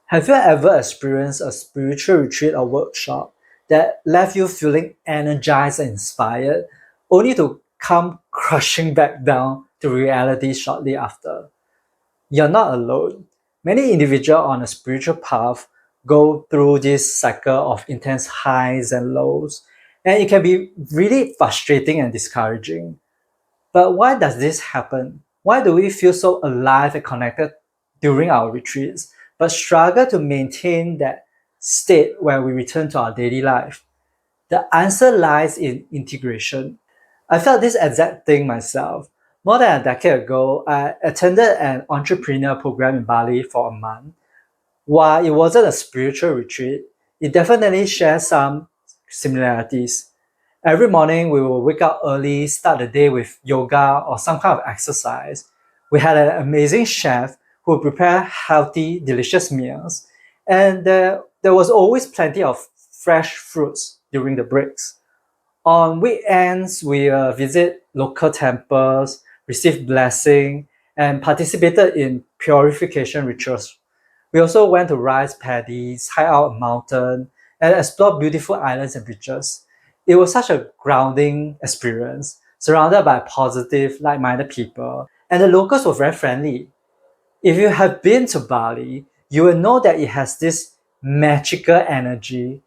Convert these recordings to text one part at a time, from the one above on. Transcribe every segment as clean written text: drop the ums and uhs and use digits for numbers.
Have you ever experienced a spiritual retreat or workshop that left you feeling energized and inspired, only to come crushing back down to reality shortly after? You're not alone. Many individuals on a spiritual path go through this cycle of intense highs and lows, and it can be really frustrating and discouraging. But why does this happen? Why do we feel so alive and connected during our retreats, but struggle to maintain that state when we return to our daily life? The answer lies in integration. I felt this exact thing myself. More than a decade ago, I attended an entrepreneur program in Bali for a month. While it wasn't a spiritual retreat, it definitely shares some similarities. Every morning, we will wake up early, start the day with yoga or some kind of exercise. We had an amazing chef who would prepare healthy, delicious meals, and there was always plenty of fresh fruits during the breaks. On weekends, we visit local temples, received blessing, and participated in purification rituals. We also went to rice paddies, hike out a mountain, and explore beautiful islands and beaches. It was such a grounding experience, surrounded by positive, like-minded people, and the locals were very friendly. If you have been to Bali, you will know that it has this magical energy.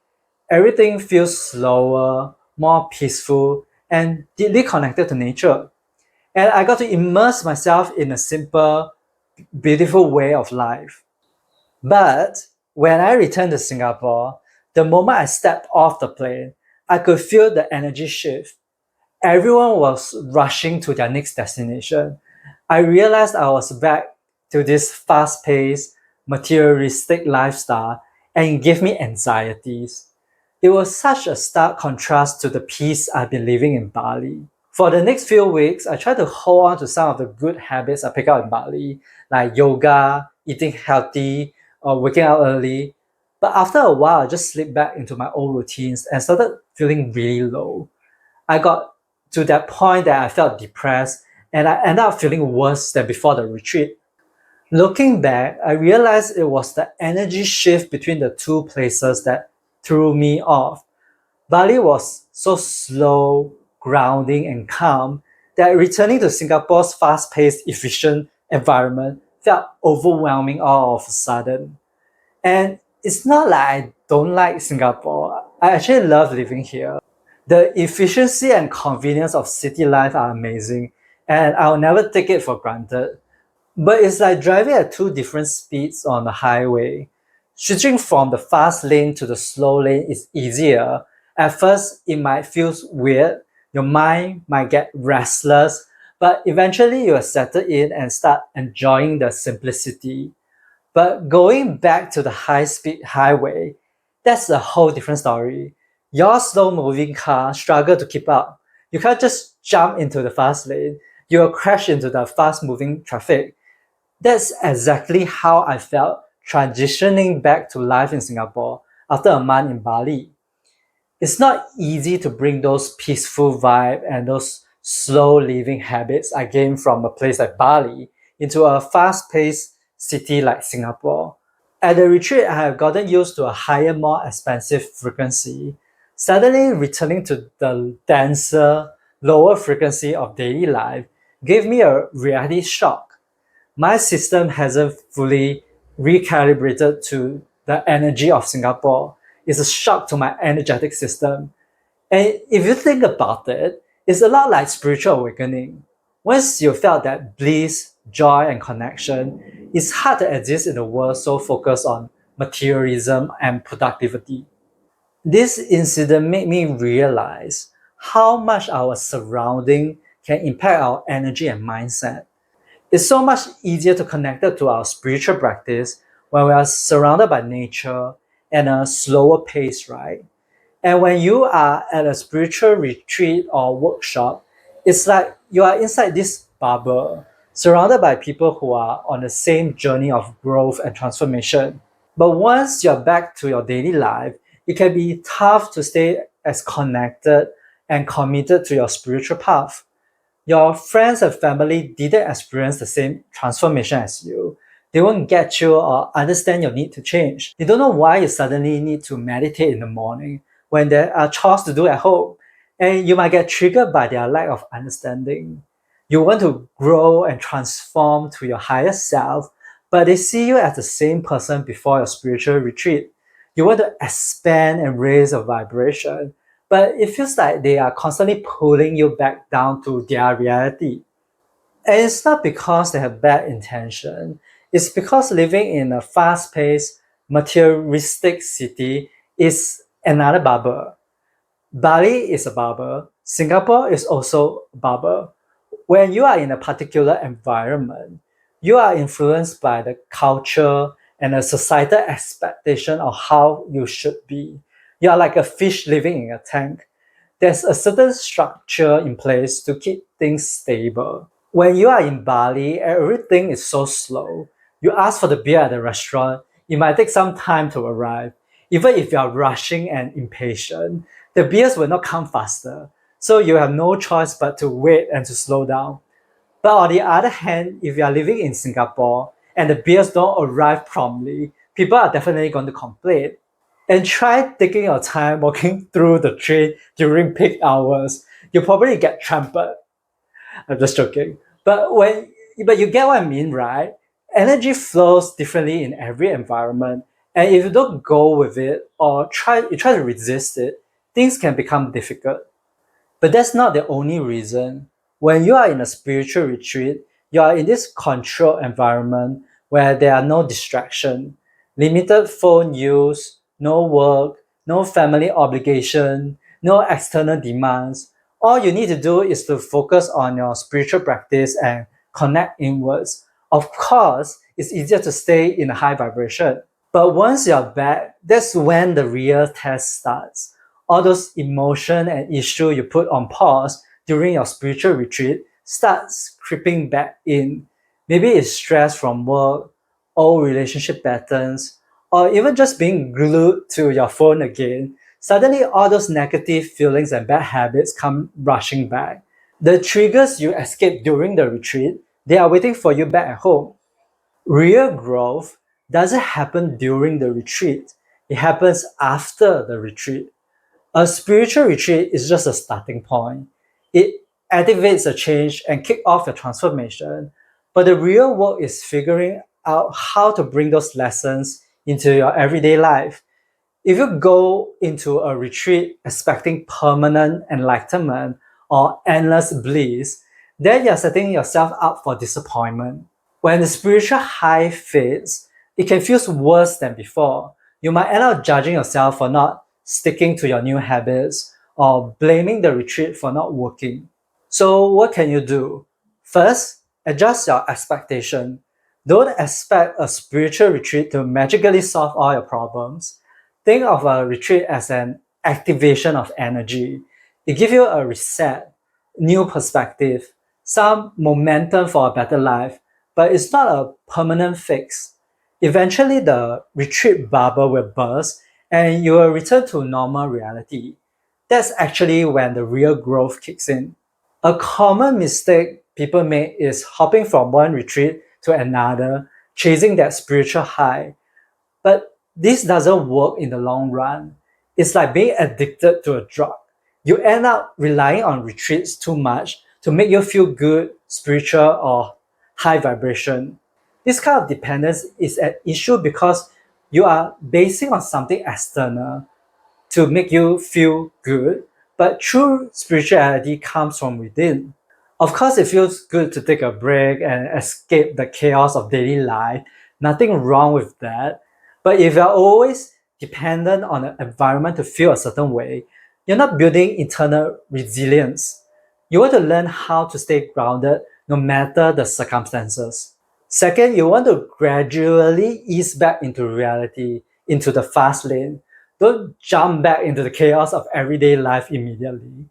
Everything feels slower, more peaceful, and deeply connected to nature. And I got to immerse myself in a simple, beautiful way of life. But when I returned to Singapore, the moment I stepped off the plane, I could feel the energy shift. Everyone was rushing to their next destination. I realized I was back to this fast paced, materialistic lifestyle, and it gave me anxieties. It was such a stark contrast to the peace I've been living in Bali. For the next few weeks, I tried to hold on to some of the good habits I picked up in Bali, like yoga, eating healthy, or waking up early. But after a while, I just slipped back into my old routines and started feeling really low. I got to that point that I felt depressed and I ended up feeling worse than before the retreat. Looking back, I realized it was the energy shift between the two places that threw me off. Bali was so slow, grounding, and calm that returning to Singapore's fast paced, efficient environment felt overwhelming all of a sudden. And it's not like I don't like Singapore. I actually love living here. The efficiency and convenience of city life are amazing, and I'll never take it for granted. But it's like driving at two different speeds on the highway. Switching from the fast lane to the slow lane is easier. At first, it might feel weird. Your mind might get restless, but eventually you'll settle in and start enjoying the simplicity. But going back to the high speed highway, that's a whole different story. Your slow moving car struggle to keep up. You can't just jump into the fast lane. You'll crash into the fast moving traffic. That's exactly how I felt transitioning back to life in Singapore after a month in Bali. It's not easy to bring those peaceful vibe and those slow living habits I gained from a place like Bali into a fast-paced city like Singapore. At the retreat, I have gotten used to a higher, more expensive frequency. Suddenly returning to the denser, lower frequency of daily life gave me a reality shock. My system hasn't fully recalibrated to the energy of Singapore. It's a shock to my energetic system. And if you think about it, it's a lot like spiritual awakening. Once you felt that bliss, joy, and connection, it's hard to exist in a world so focused on materialism and productivity. This incident made me realize how much our surrounding can impact our energy and mindset. It's so much easier to connect it to our spiritual practice when we are surrounded by nature and a slower pace, right? And when you are at a spiritual retreat or workshop, it's like you are inside this bubble, surrounded by people who are on the same journey of growth and transformation. But once you're back to your daily life, it can be tough to stay as connected and committed to your spiritual path. Your friends and family didn't experience the same transformation as you. They won't get you or understand your need to change. They don't know why you suddenly need to meditate in the morning when there are chores to do at home. And you might get triggered by their lack of understanding. You want to grow and transform to your higher self, but they see you as the same person before your spiritual retreat. You want to expand and raise your vibration, but it feels like they are constantly pulling you back down to their reality. And it's not because they have bad intention, it's because living in a fast paced, materialistic city is another bubble. Bali is a bubble, Singapore is also a bubble. When you are in a particular environment, you are influenced by the culture and the societal expectation of how you should be. You are like a fish living in a tank. There's a certain structure in place to keep things stable. When you are in Bali, everything is so slow. You ask for the beer at the restaurant, it might take some time to arrive. Even if you are rushing and impatient, the beers will not come faster. So you have no choice but to wait and to slow down. But on the other hand, if you are living in Singapore and the beers don't arrive promptly, people are definitely going to complain. And try taking your time walking through the train during peak hours. You'll probably get trampled. I'm just joking. But you get what I mean, right? Energy flows differently in every environment. And if you don't go with it or try to resist it, things can become difficult. But that's not the only reason. When you are in a spiritual retreat, you are in this controlled environment where there are no distraction, limited phone use, no work, no family obligation, no external demands. All you need to do is to focus on your spiritual practice and connect inwards. Of course, it's easier to stay in a high vibration. But once you're back, that's when the real test starts. All those emotion and issue you put on pause during your spiritual retreat starts creeping back in. Maybe it's stress from work, old relationship patterns, or even just being glued to your phone again. Suddenly all those negative feelings and bad habits come rushing back. The triggers you escape during the retreat, they are waiting for you back at home. Real growth doesn't happen during the retreat, it happens after the retreat. A spiritual retreat is just a starting point. It activates a change and kick off your transformation. But the real work is figuring out how to bring those lessons into your everyday life. If you go into a retreat expecting permanent enlightenment or endless bliss, then you're setting yourself up for disappointment. When the spiritual high fades, it can feel worse than before. You might end up judging yourself for not sticking to your new habits or blaming the retreat for not working. So, what can you do? First, adjust your expectation. Don't expect a spiritual retreat to magically solve all your problems. Think of a retreat as an activation of energy. It gives you a reset, new perspective, some momentum for a better life, but it's not a permanent fix. Eventually, the retreat bubble will burst and you will return to normal reality. That's actually when the real growth kicks in. A common mistake people make is hopping from one retreat to another, chasing that spiritual high. But this doesn't work in the long run. It's like being addicted to a drug. You end up relying on retreats too much to make you feel good, spiritual, or high vibration. This kind of dependence is an issue because you are basing on something external to make you feel good, but true spirituality comes from within. Of course, it feels good to take a break and escape the chaos of daily life. Nothing wrong with that. But if you're always dependent on the environment to feel a certain way, you're not building internal resilience. You want to learn how to stay grounded no matter the circumstances. Second, you want to gradually ease back into reality, into the fast lane. Don't jump back into the chaos of everyday life immediately.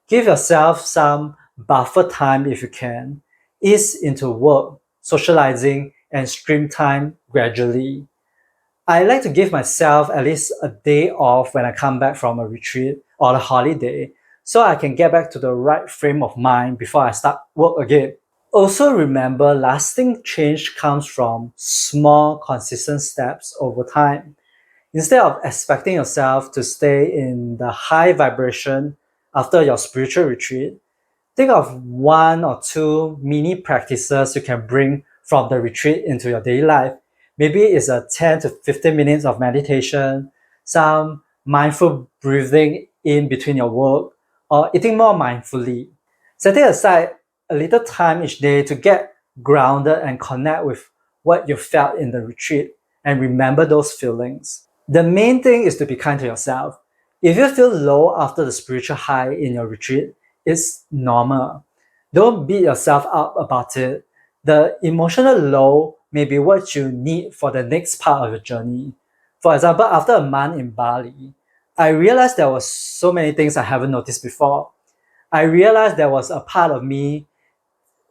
Give yourself some buffer time if you can. Ease into work, socializing, and stream time gradually. I like to give myself at least a day off when I come back from a retreat or a holiday so I can get back to the right frame of mind before I start work again. Also remember, lasting change comes from small, consistent steps over time. Instead of expecting yourself to stay in the high vibration after your spiritual retreat, think of one or two mini practices you can bring from the retreat into your daily life. Maybe it's a 10 to 15 minutes of meditation, some mindful breathing in between your work, or eating more mindfully. Setting aside a little time each day to get grounded and connect with what you felt in the retreat and remember those feelings. The main thing is to be kind to yourself. If you feel low after the spiritual high in your retreat, it's normal. Don't beat yourself up about it. The emotional low may be what you need for the next part of your journey. For example, after a month in Bali, I realized there were so many things I haven't noticed before. I realized there was a part of me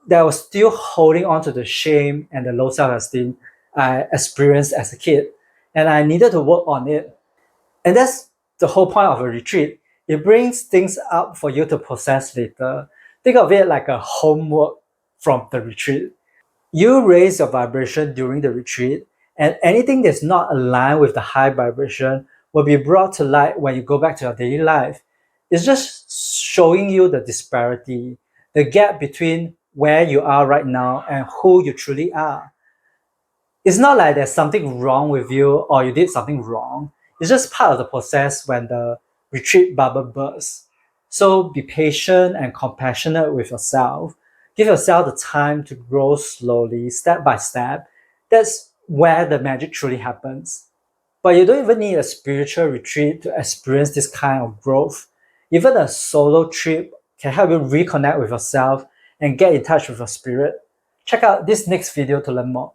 that was still holding on to the shame and the low self-esteem I experienced as a kid, and I needed to work on it. And that's the whole point of a retreat. It brings things up for you to process later. Think of it like a homework from the retreat. You raise your vibration during the retreat, and anything that's not aligned with the high vibration will be brought to light when you go back to your daily life. It's just showing you the disparity, the gap between where you are right now and who you truly are. It's not like there's something wrong with you or you did something wrong. It's just part of the process when the retreat bubble bursts. So be patient and compassionate with yourself. Give yourself the time to grow slowly, step by step. That's where the magic truly happens. But you don't even need a spiritual retreat to experience this kind of growth. Even a solo trip can help you reconnect with yourself and get in touch with your spirit. Check out this next video to learn more.